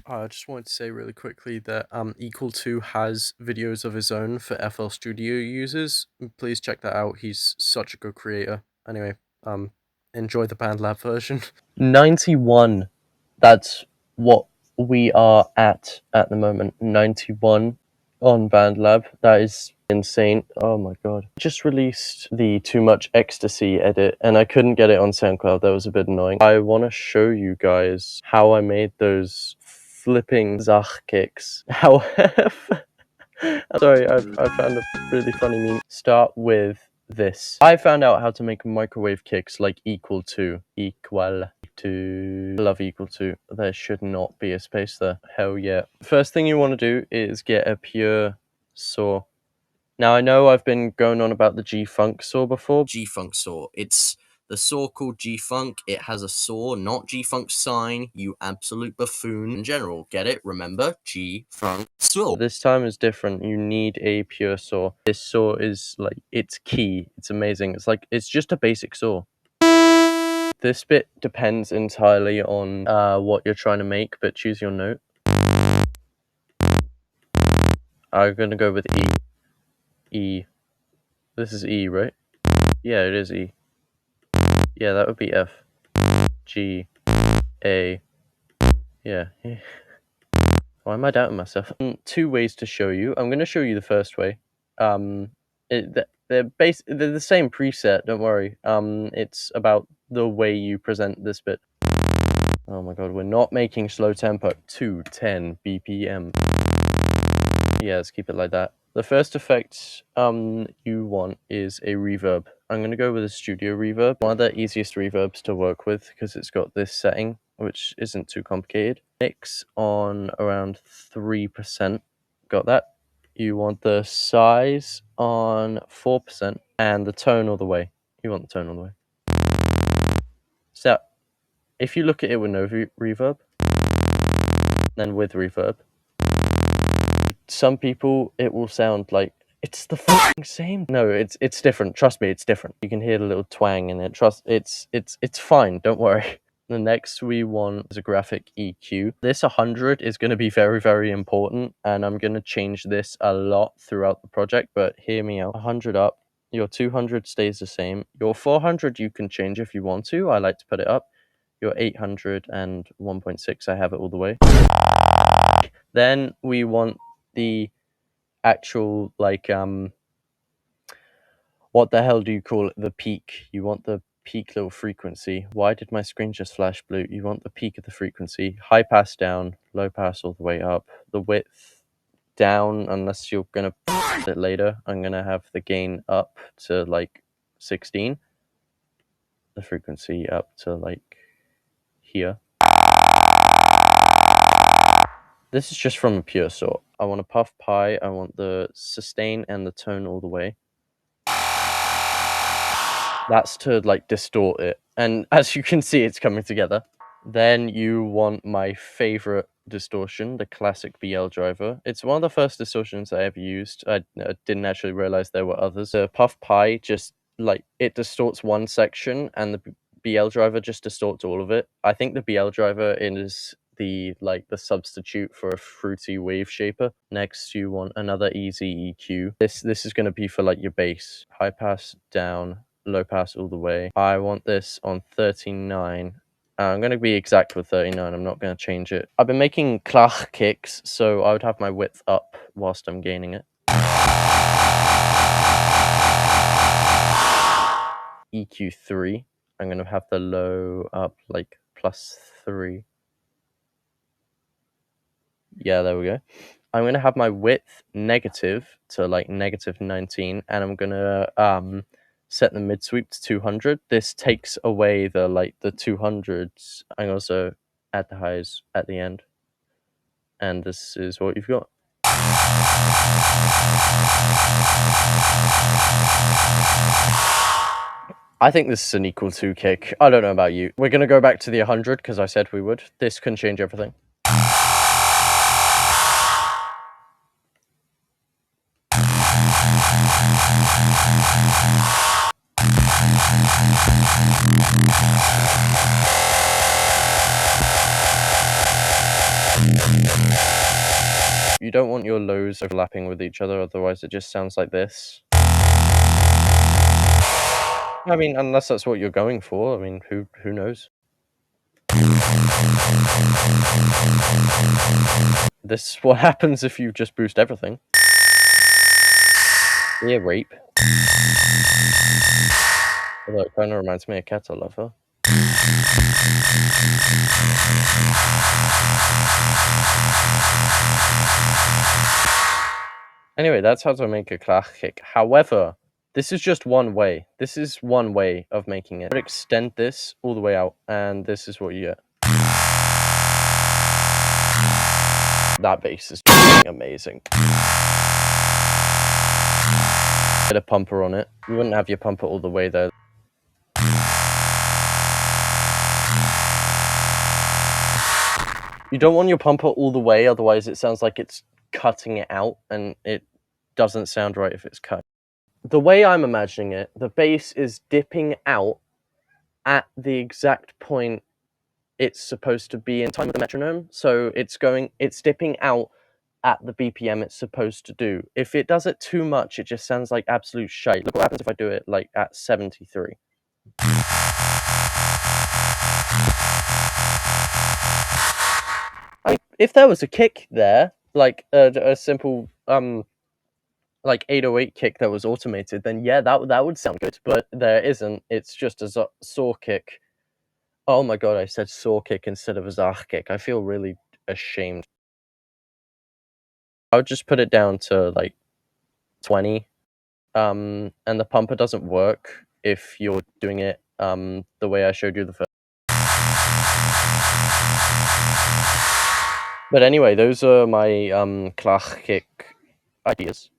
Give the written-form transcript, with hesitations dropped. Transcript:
I just wanted to say really quickly that EQUAL2 has videos of his own for FL Studio users. Please check that out. He's such a good creator. Anyway, enjoy the Bandlab version. 91. That's what we are at the moment. 91 on Bandlab. That is insane. Oh my god. Just released the Too Much Ecstasy edit and I couldn't get it on SoundCloud. That was a bit annoying. I want to show you guys how I made those flipping Zaags kicks. However, sorry, I found a really funny meme. Start with this. I found out how to make microwave kicks like EQUAL2. EQUAL2. I love EQUAL2. There should not be a space there. Hell yeah. First thing you want to do is get a pure saw. Now I know I've been going on about the G-Funk saw before. G-Funk saw. It's the saw called G-Funk. It has a saw, not G-Funk sign. You absolute buffoon. In general, get it? Remember? G-Funk saw. This time is different. You need a pure saw. This saw is like, it's key. It's amazing. It's just a basic saw. This bit depends entirely on what you're trying to make, but choose your note. I'm gonna go with E. E. This is E, right? Yeah, it is E. Yeah, that would be F. G. A. Yeah. Why am I doubting myself? Two ways to show you. I'm going to show you the first way. They're the same preset, don't worry. It's about the way you present this bit. Oh my god, we're not making slow tempo. 210 BPM. Yeah, let's keep it like that. The first effect you want is a reverb. I'm going to go with a studio reverb. One of the easiest reverbs to work with because it's got this setting, which isn't too complicated. Mix on around 3%. Got that? You want the size on 4% and the tone all the way. You want the tone all the way. So, if you look at it with no reverb, then with reverb, some people it will sound like it's the fucking same. No, it's different. Trust me, it's different. You can hear the little twang in it. It's fine. Don't worry. The next we want is a graphic EQ. This 100 is going to be very, very important, and I'm going to change this a lot throughout the project, but hear me out. 100 up. Your 200 stays the same. Your 400 you can change if you want to. I like to put it up. Your 800 and 1.6, I have it all the way. Then we want the actual, like, what the hell do you call it? The peak. You want the peak little frequency. Why did my screen just flash blue? You want the peak of the frequency. High pass down, low pass all the way up. The width down, unless you're gonna put it later. I'm gonna have the gain up to like 16. The frequency up to like here. This is just from a pure saw. I want a puff pie, I want the sustain and the tone all the way. That's to like distort it. And as you can see, it's coming together. Then you want my favorite distortion, the classic BL driver. It's one of the first distortions I ever used. I didn't actually realize there were others. The puff pie just like it distorts one section and the BL driver just distorts all of it. I think the BL driver is the substitute for a fruity wave shaper. Next you want another easy EQ. This is going to be for like your bass. High pass down, low pass all the way. I want this on 39. I'm going to be exact with 39. I'm not going to change it. I've been making klach kicks, so I would have my width up whilst I'm gaining it. EQ3. I'm going to have the low up like +3. Yeah, there we go. I'm going to have my width negative to like -19, and I'm going to set the mid sweep to 200. This takes away the 200s. I also add the highs at the end, and this is what you've got. I think this is an EQUAL2 kick. I don't know about you. We're going to go back to the 100 because I said we would. This can change everything. you don't want your lows overlapping with each other, otherwise it just sounds like this. I mean, unless that's what you're going for. I mean, who knows? This is what happens if you just boost everything. Yeah, rape. Although it kind of reminds me of Cat Lover. Anyway, that's how to make a clach kick. However, this is just one way. This is one way of making it. Extend this all the way out, and this is what you get. That bass is amazing. Get a pumper on it. You wouldn't have your pumper all the way there. You don't want your pumper all the way, otherwise it sounds like it's cutting it out, and it doesn't sound right if it's cut. The way I'm imagining it, the bass is dipping out at the exact point it's supposed to be in time with the metronome, so it's dipping out at the BPM it's supposed to do. If it does it too much, it just sounds like absolute shite. Look what happens if I do it like at 73. If there was a kick there, like a simple like 808 kick that was automated, then yeah, that would sound good. But there isn't. It's just a saw kick. Oh my god, I said saw kick instead of a Zaags kick. I feel really ashamed. I would just put it down to like 20. And the pumper doesn't work if you're doing it the way I showed you the first. But anyway, those are my clach kick ideas.